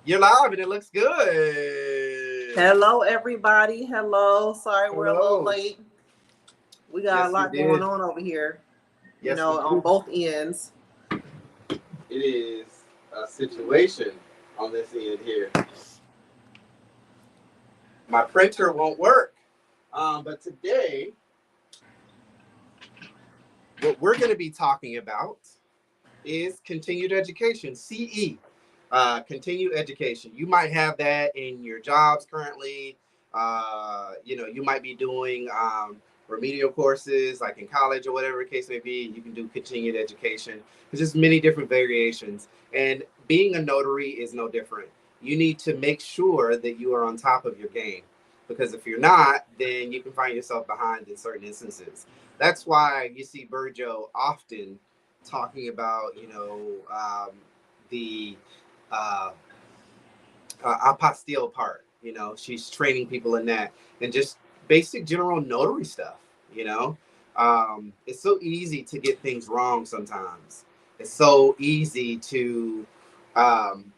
You're live and it looks good. Hello, everybody. Hello. Sorry we're a little Hello. late. We got a Yes, we lot going did. on over here, Yes, we on do. both ends. It is a situation on this end here. My printer won't work. But today, what we're going to be talking about is continued education, CE. Continued education. You might have that in your jobs currently. You might be doing remedial courses like in college or whatever the case may be. You can do continued education. There's just many different variations. And being a notary is no different. You need to make sure that you are on top of your game. Because if you're not, then you can find yourself behind in certain instances. That's why you see Burjo often talking about, the uh, apostille part. She's training people in that and just basic general notary stuff. You know, it's so easy to get things wrong sometimes. It's so easy to, um,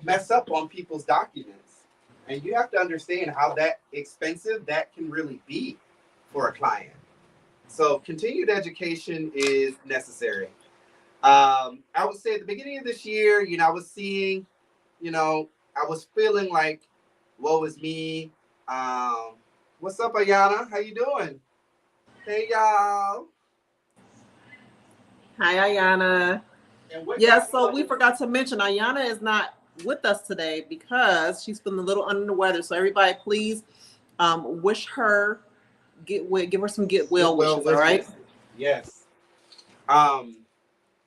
mess up on people's documents, and you have to understand how that expensive that can really be for a client. So continued education is necessary. I would say at the beginning of this year, I was seeing, I was feeling like, woe is me. Um, what's up, Ayana? How you doing? Hey, y'all. Hi, Ayana. And what Yeah, got me so on we this? forgot to mention Ayana is not with us today because she's feeling a little under the weather. So everybody, please wish her give her some get Get well well wishes. All right. wishes. Yes. Um,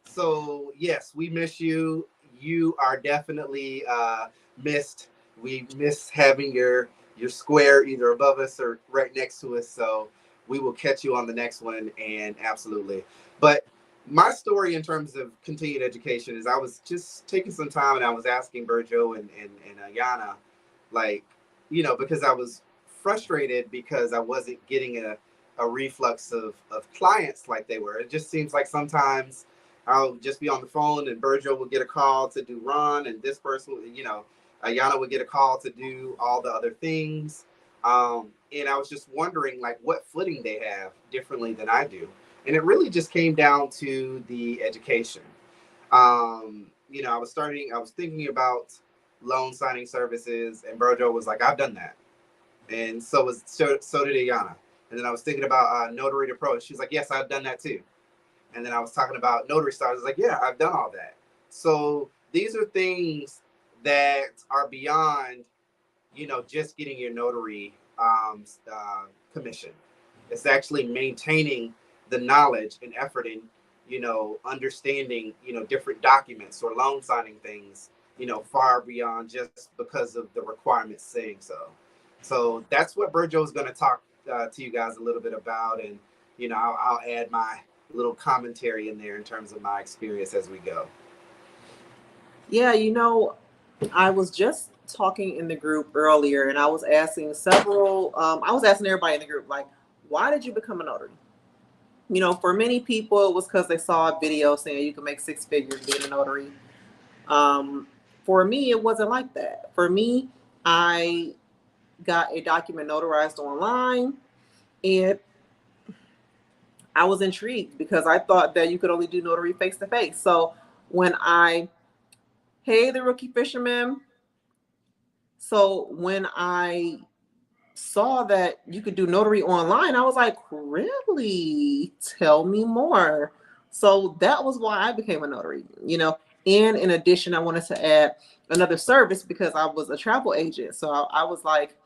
so yes, we miss you. You are definitely missed. We miss having your square either above us or right next to us. So we will catch you on the next one, and absolutely. But my story in terms of continued education is I was just taking some time and I was asking Burjo and Ayana, like, because I was frustrated because I wasn't getting a reflux of clients like they were. It just seems like sometimes I'll just be on the phone and Virgil will get a call to do Ron, and this person, Ayana would get a call to do all the other things. And I was just wondering, like, what footing they have differently than I do. And it really just came down to the education. I was thinking about loan signing services, and Virgil was like, I've done that. And so did Ayana. And then I was thinking about Notary to Pro. She's like, yes, I've done that too. And then I was talking about Notary Stars. I was like, yeah, I've done all that. So these are things that are beyond, just getting your notary commission. It's actually maintaining the knowledge and effort in, understanding, different documents or loan signing things, far beyond just because of the requirements saying so. So that's what Burjo is going to talk to you guys a little bit about. And, I'll add my little commentary in there in terms of my experience as we go. Yeah, I was just talking in the group earlier, and I was asking several. I was asking everybody in the group, like, why did you become a notary? For many people, it was because they saw a video saying you can make six figures being a notary. Um, for me, it wasn't like that. For me, I got a document notarized online, and I was intrigued because I thought that you could only do notary face to face. So when hey, the rookie fisherman. So when I saw that you could do notary online, I was like, really? Tell me more. So that was why I became a notary. And in addition, I wanted to add another service because I was a travel agent. So I was like,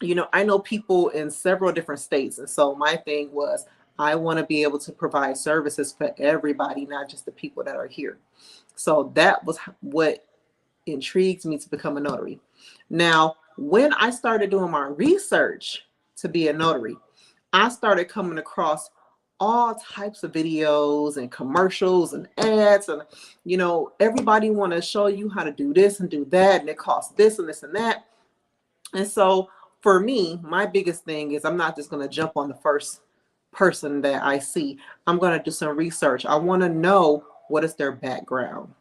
I know people in several different states. And so my thing was, I want to be able to provide services for everybody, not just the people that are here. So that was what intrigued me to become a notary. Now, when I started doing my research to be a notary, I started coming across all types of videos and commercials and ads, and everybody want to show you how to do this and do that, and it costs this and this and that. And so for me, my biggest thing is I'm not just going to jump on the first person that I see. I'm going to do some research. I want to know what is their background.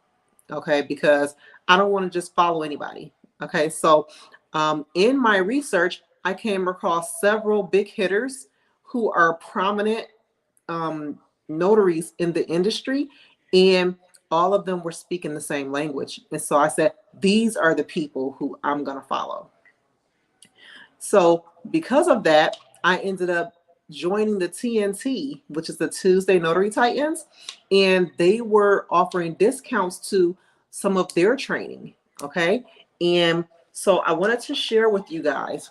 okay, because I don't want to just follow anybody. Okay, so in my research, I came across several big hitters who are prominent notaries in the industry, and all of them were speaking the same language. And so I said, these are the people who I'm going to follow. So because of that, I ended up joining the TNT, which is the Tuesday Notary Titans, and they were offering discounts to some of their training. Okay. And so I wanted to share with you guys,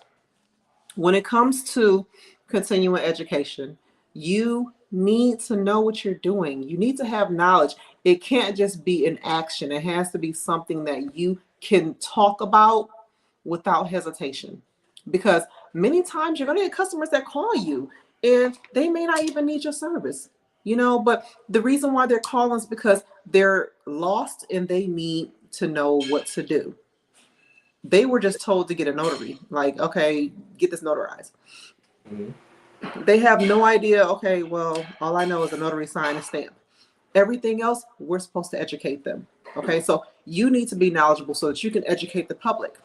when it comes to continuing education, you need to know what you're doing. You need to have knowledge. It can't just be an action. It has to be something that you can talk about without hesitation. Because many times you're going to get customers that call you and they may not even need your service, but the reason why they're calling is because they're lost and they need to know what to do. They were just told to get a notary, like, okay, get this notarized. Mm-hmm. They have no idea, okay, well, all I know is a notary sign and stamp. Everything else, we're supposed to educate them. Okay, so you need to be knowledgeable so that you can educate the public.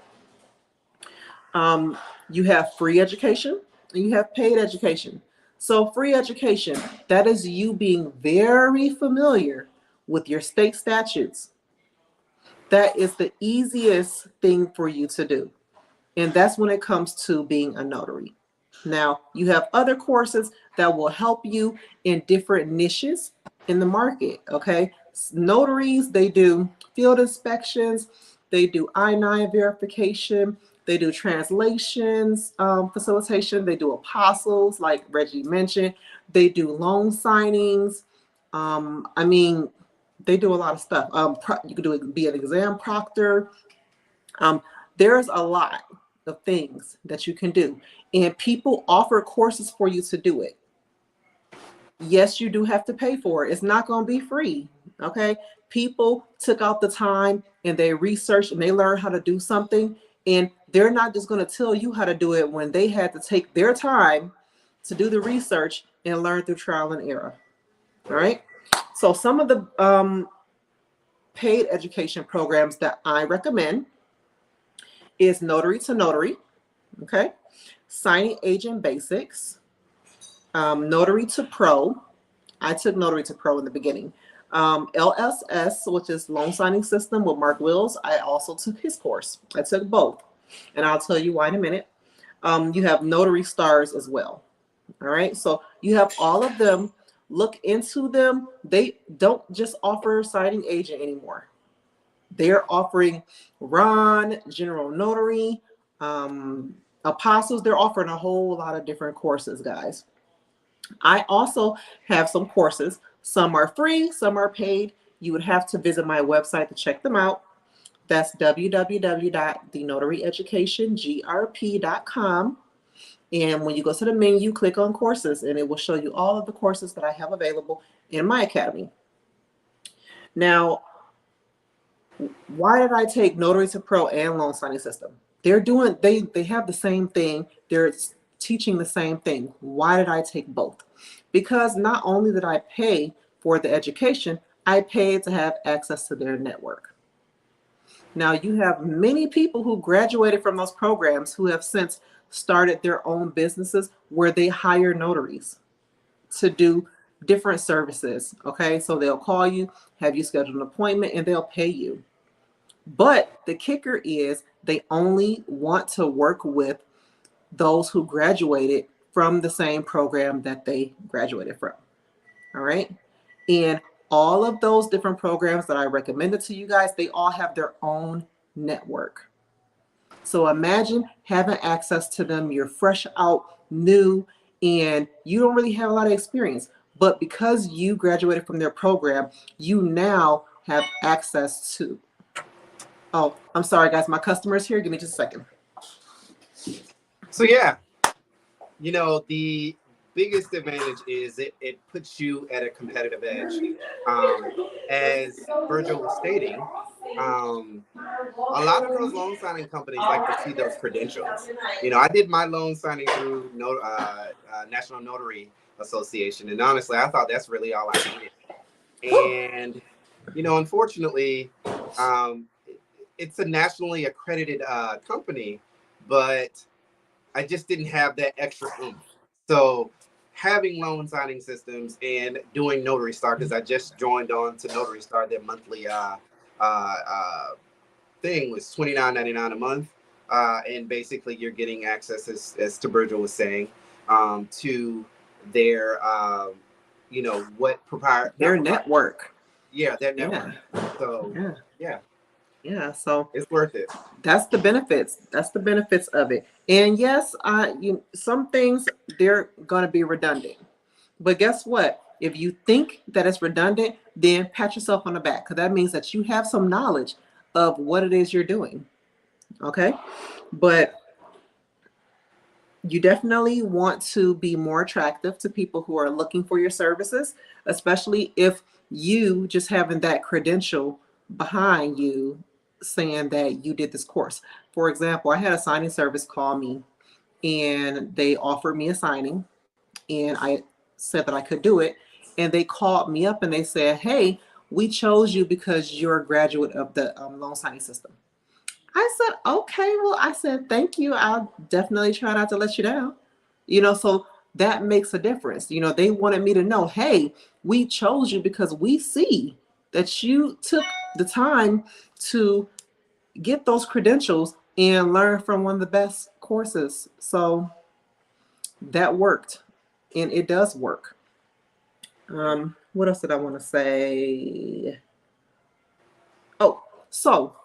You have free education and you have paid education. So free education, that is you being very familiar with your state statutes. That is the easiest thing for you to do. And that's when it comes to being a notary. Now, you have other courses that will help you in different niches in the market, okay? Notaries, they do field inspections, they do I-9 verification, they do translations, facilitation, they do apostles, like Reggie mentioned, they do loan signings. They do a lot of stuff. You could be an exam proctor. There's a lot of things that you can do, and people offer courses for you to do it. Yes, you do have to pay for it. It's not going to be free. Okay. People took out the time and they researched and they learned how to do something, and they're not just going to tell you how to do it when they had to take their time to do the research and learn through trial and error. All right. So some of the paid education programs that I recommend is Notary to Notary, okay, Signing Agent Basics, Notary to Pro. I took Notary to Pro in the beginning. LSS, which is Loan Signing System with Mark Wills. I also took his course. I took both, and I'll tell you why in a minute. You have Notary Stars as well. All right, so you have all of them. Look into them. They don't just offer signing agent anymore. They're offering Ron, General Notary, Apostles. They're offering a whole lot of different courses, guys. I also have some courses. Some are free, some are paid. You would have to visit my website to check them out. That's www.thenotary.educationgrp.com. And when you go to the menu, click on courses, and it will show you all of the courses that I have available in my academy. Now, why did I take Notary to Pro and Loan Signing System? They have the same thing. They're teaching the same thing. Why did I take both? Because not only did I pay for the education, I paid to have access to their network. Now, you have many people who graduated from those programs who have since started their own businesses where they hire notaries to do different services. Okay, so they'll call you, have you schedule an appointment, and they'll pay you. But the kicker is they only want to work with those who graduated from the same program that they graduated from. All right. And all of those different programs that I recommended to you guys, they all have their own network. So imagine having access to them. You're fresh out, new, and you don't really have a lot of experience. But because you graduated from their program, you now have access to. Oh, I'm sorry, guys. My customer's here. Give me just a second. So, yeah, the biggest advantage is it puts you at a competitive edge. As Virgil was stating, a lot of those loan signing companies like to see those credentials. I did my loan signing through National Notary Association, and honestly, I thought that's really all I needed. And unfortunately, Um, it's a nationally accredited company, but I just didn't have that extra oomph. So having loan signing systems and doing Notary Star, because I just joined on to Notary Star, their monthly uh, thing was $29.99 a month. And basically you're getting access, as Taberja was saying, to their, what Their not proprietary, network. yeah, their network. Yeah. So Yeah. yeah, Yeah. So it's worth it. that's the benefits. That's the benefits of it. And yes, some things they're gonna be redundant. But guess what? If you think that it's redundant, then pat yourself on the back because that means that you have some knowledge of what it is you're doing. Okay. But you definitely want to be more attractive to people who are looking for your services, especially if you just having that credential behind you saying that you did this course. For example, I had a signing service call me and they offered me a signing and I said that I could do it. And they called me up and they said, "Hey, we chose you because you're a graduate of the loan signing system." I said, "Okay, well," I said, "Thank you. I'll definitely try not to let you down." So that makes a difference. They wanted me to know, "Hey, we chose you because we see that you took the time to get those credentials and learn from one of the best courses." So that worked, and it does work. What else did I want to say? Oh, so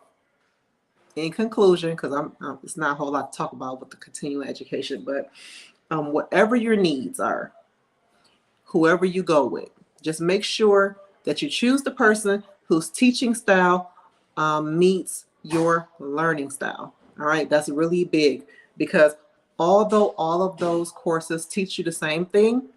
in conclusion, because it's not a whole lot to talk about with the continuing education, but whatever your needs are, whoever you go with, just make sure that you choose the person whose teaching style meets your learning style. All right, that's really big because although all of those courses teach you the same thing,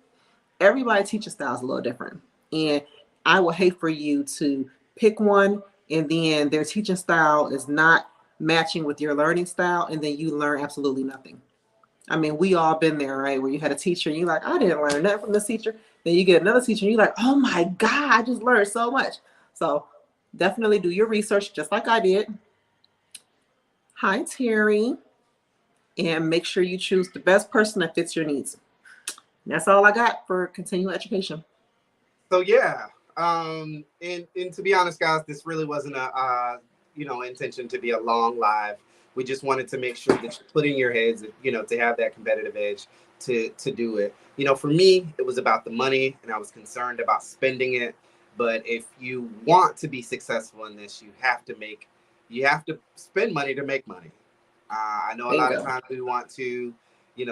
everybody teaching style is a little different. And I would hate for you to pick one and then their teaching style is not matching with your learning style and then you learn absolutely nothing. I mean, we all been there, right? Where you had a teacher and you're like, "I didn't learn nothing from this teacher." Then you get another teacher and you're like, "Oh my God, I just learned so much." So definitely do your research just like I did. Hi, Terry. And make sure you choose the best person that fits your needs. And that's all I got for continuing education. So yeah, and to be honest, guys, this really wasn't a intention to be a long live. We just wanted to make sure that you put in your heads, to have that competitive edge to do it. For me, it was about the money, and I was concerned about spending it. But if you want to be successful in this, you have to spend money to make money. I know a lot of Bingo. times we want to,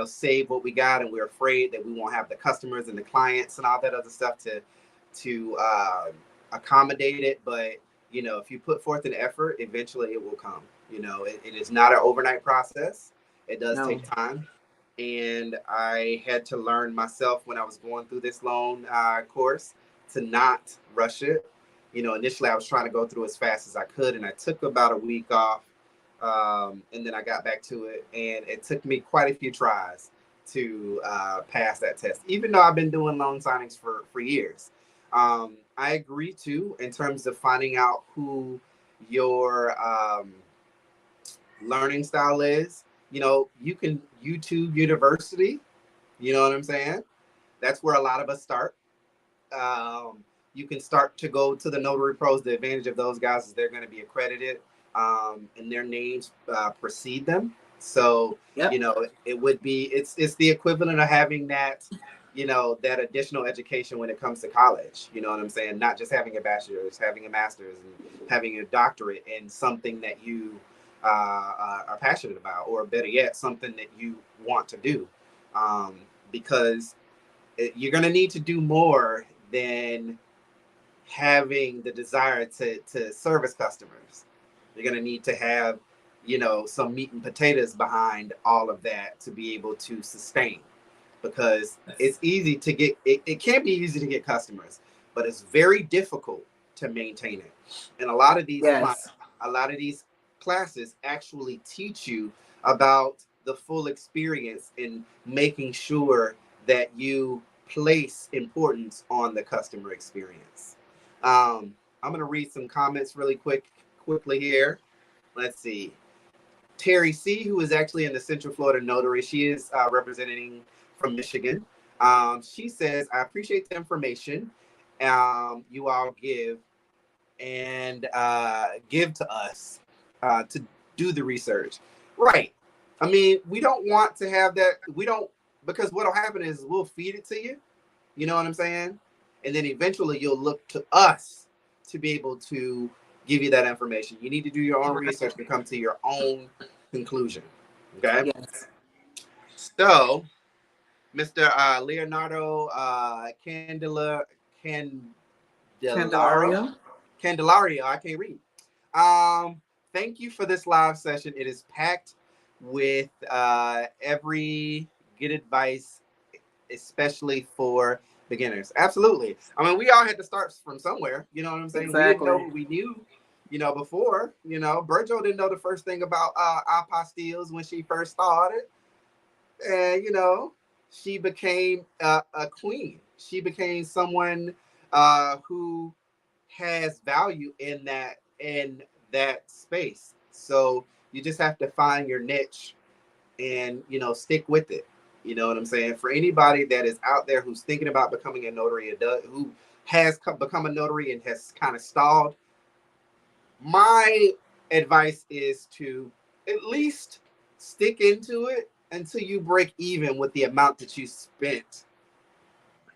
save what we got, and we're afraid that we won't have the customers and the clients and all that other stuff to accommodate it. But if you put forth an effort, eventually it will come. It is not an overnight process. It does No. take time, and I had to learn myself when I was going through this loan course to not rush it. Initially I was trying to go through as fast as I could, and I took about a week off, and then I got back to it, and it took me quite a few tries to pass that test, even though I've been doing loan signings for years. I agree too in terms of finding out who your learning style is. You can YouTube University. You know what I'm saying? That's where a lot of us start. Um, you can start to go to the Notary Pros. The advantage of those guys is they're going to be accredited, and their names precede them. So Yep. it would be it's the equivalent of having that additional education when it comes to college. You know what I'm saying? Not just having a bachelor's, having a master's, and having a doctorate in something that you are passionate about, or better yet, something that you want to do, because you're going to need to do more than having the desire to service customers. You're going to need to have, some meat and potatoes behind all of that to be able to sustain, because it's easy to get, it can be easy to get customers, but it's very difficult to maintain it. And Yes. a lot of these classes actually teach you about the full experience in making sure that you place importance on the customer experience. I'm going to read some comments really quick. quickly here. Let's see. Terry C., who is actually in the Central Florida Notary. She is representing from Michigan. She says, I appreciate the information you all give to us to do the research. Right. I mean, we don't want to have that. We don't, because what'll happen is we'll feed it to you. You know what I'm saying? And then eventually you'll look to us to be able to give you that information. You need to do your own research to come to your own conclusion. Okay. Yes. So, Mr. Leonardo Candelario. Candelario, I can't read. Thank you for this live session. It is packed with every good advice, especially for beginners. Absolutely. I mean, we all had to start from somewhere. You know what I'm saying? Exactly. We didn't know what we knew, before. Virgil didn't know the first thing about apostilles when she first started. And, she became a queen. She became someone who has value in that space. So you just have to find your niche and stick with it. You know what I'm saying? For anybody that is out there who's thinking about becoming a notary, who has become a notary and has kind of stalled, my advice is to at least stick into it until you break even with the amount that you spent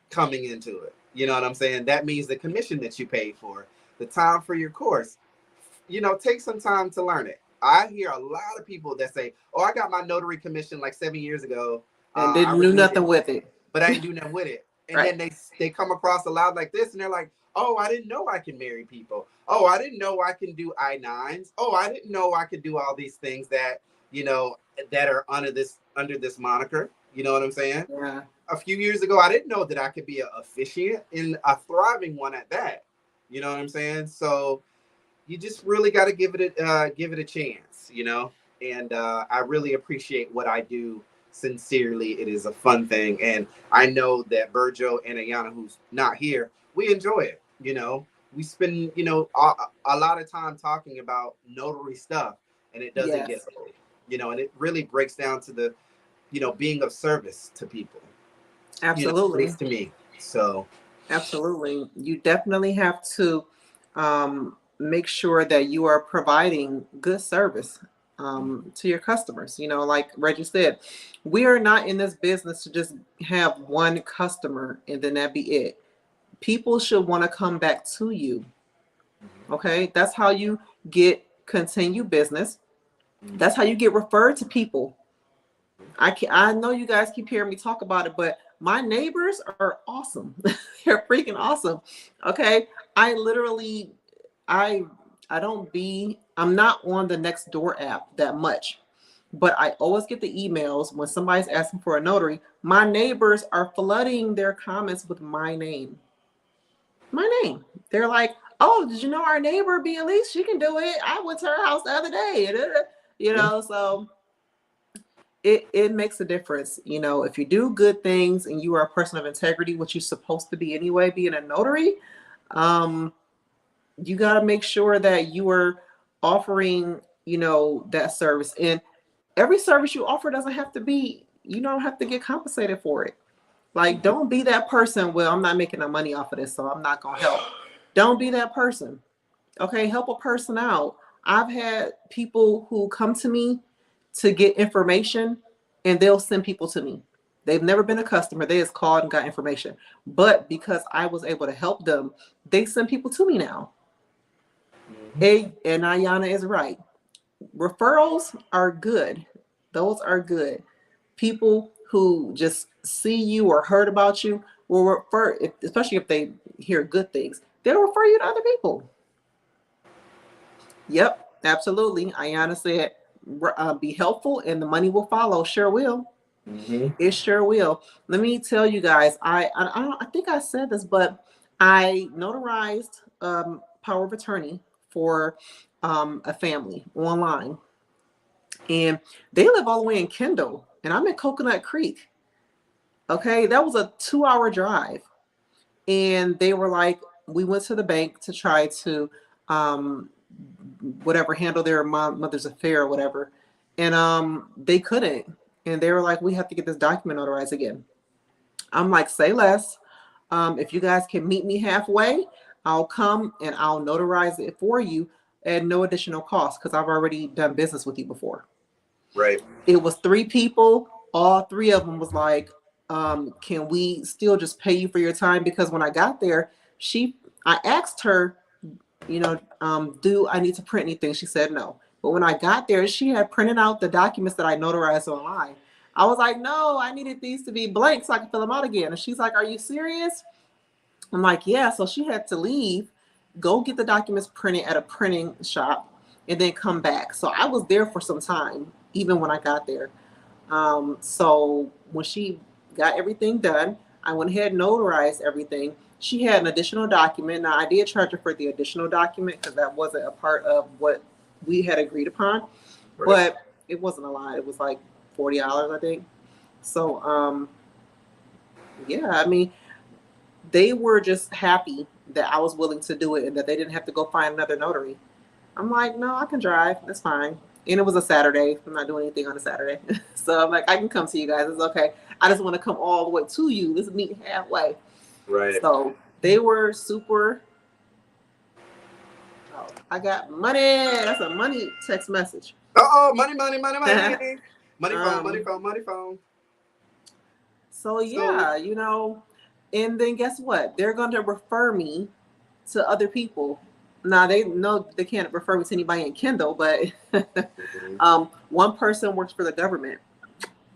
coming into it. You know what I'm saying? That means the commission that you paid for, the time for your course. Take some time to learn it. I hear a lot of people that say, oh, I got my notary commission like 7 years ago. And didn't do nothing with it. But I didn't do nothing with it. And Right. then they come across a lot like this and they're like, oh, I didn't know I can marry people. Oh, I didn't know I can do I-9s. Oh, I didn't know I could do all these things that, that are under this moniker. You know what I'm saying? Yeah. A few years ago, I didn't know that I could be an officiant and a thriving one at that. You know what I'm saying? So you just really got to give it a chance, and I really appreciate what I do. Sincerely, it is a fun thing, and I know that Virgil and Ayana, who's not here, we enjoy it. We spend a lot of time talking about notary stuff, and it doesn't get old. And it really breaks down to the being of service to people. Absolutely. At least to me. So absolutely, you definitely have to make sure that you are providing good service to your customers. Like Reggie said, we are not in this business to just have one customer and then that be it. People should want to come back to you. Okay, that's how you get continued business. That's how you get referred to people. I know you guys keep hearing me talk about it, but my neighbors are awesome. They're freaking awesome. Okay, I literally, I'm not on the Nextdoor app that much, but I always get the emails when somebody's asking for a notary. My neighbors are flooding their comments with my name. My name. They're like, oh, did you know our neighbor B. Elise? She can do it. I went to her house the other day. So it makes a difference. If you do good things and you are a person of integrity, which you're supposed to be anyway, being a notary, you got to make sure that you are offering, that service. And every service you offer doesn't have to be, you don't have to get compensated for it. Like, don't be that person. Well, I'm not making no money off of this, so I'm not going to help. Don't be that person. Okay. Help a person out. I've had people who come to me to get information and they'll send people to me. They've never been a customer. They just called and got information. But because I was able to help them, they send people to me now. And Ayana is right. Referrals are good. Those are good. People who just see you or heard about you will refer, especially if they hear good things, they'll refer you to other people. Yep, absolutely. Ayana said, be helpful and the money will follow. Sure will. It sure will. Let me tell you guys, I think I said this, but I notarized power of attorney for a family online. And they live all the way in Kendall, and I'm in Coconut Creek. Okay, that was a 2-hour drive. And they were like, we went to the bank to try to whatever, handle their mother's affair or whatever. And they couldn't. And they were like, we have to get this document notarized again. I'm like, say less. If you guys can meet me halfway, I'll come and I'll notarize it for you at no additional cost because I've already done business with you before. Right. It was 3 people. All 3 of them was like, can we still just pay you for your time? Because when I got there, I asked her, do I need to print anything? She said no. But when I got there, she had printed out the documents that I notarized online. I was like, no, I needed these to be blank so I could fill them out again. And she's like, are you serious? I'm like, yeah. So she had to leave, go get the documents printed at a printing shop, and then come back. So I was there for some time, even when I got there. So when she got everything done, I went ahead and notarized everything. She had an additional document. Now, I did charge her for the additional document because that wasn't a part of what we had agreed upon. Right. But it wasn't a lot. It was like $40, I think. So, yeah, I mean, they were just happy that I was willing to do it and that they didn't have to go find another notary. I'm like, no, I can drive. That's fine. And it was a Saturday. I'm not doing anything on a Saturday. So I'm like, I can come to you guys. It's okay. I just want to come all the way to you. Let's meet halfway. Right. So they were super. Oh, I got money. That's a money text message. Money. Money phone. So yeah, and then guess what? They're going to refer me to other people. Now they know they can't refer me to anybody in Kendall, but one person works for the government.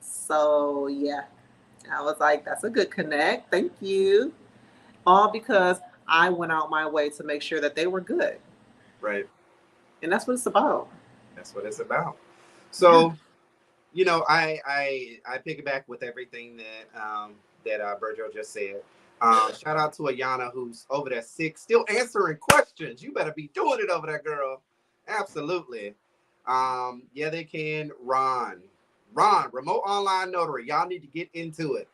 So yeah, I was like, that's a good connect. Thank you. All because I went out my way to make sure that they were good. Right. And that's what it's about. That's what it's about. So, I piggyback with everything that Virgil just said. Shout out to Ayana, who's over there sick, still answering questions. You better be doing it over there, girl. Absolutely. Yeah, they can. Ron, remote online notary. Y'all need to get into it.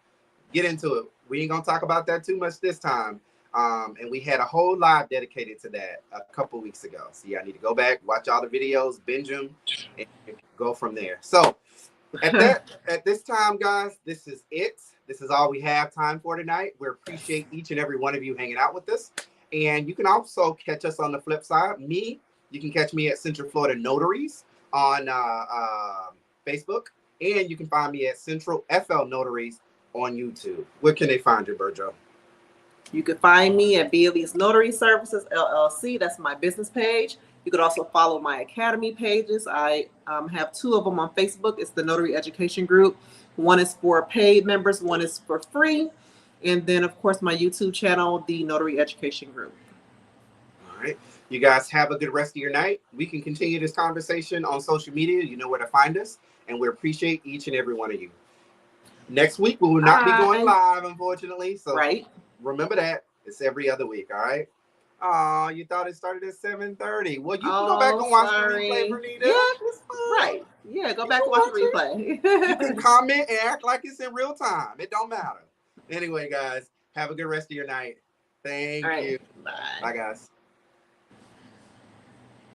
We ain't gonna talk about that too much this time. And we had a whole live dedicated to that a couple weeks ago. So yeah, I need to go back, watch all the videos, binge them, and go from there. So at this time, guys, this is it. This is all we have time for tonight. We appreciate each and every one of you hanging out with us. And you can also catch us on the flip side. You can catch me at Central Florida Notaries on Facebook. And you can find me at Central FL Notaries on YouTube. Where can they find you, Virgil? You can find me at Bailey's Notary Services, LLC. That's my business page. You could also follow my Academy pages. I have 2 of them on Facebook. It's the Notary Education Group. One is for paid members. One is for free. And then, of course, my YouTube channel, the Notary Education Group. All right. You guys have a good rest of your night. We can continue this conversation on social media. You know where to find us. And we appreciate each and every one of you. Next week, we will not be going live, unfortunately. So remember that. It's every other week, all right? Oh, you thought it started at 7:30. Well, you can go back and watch the replay, Bernita. Yeah, right. Yeah, go back and watch the replay. You can comment and act like it's in real time. It don't matter. Anyway, guys, have a good rest of your night. Thank you. Bye. Bye, guys.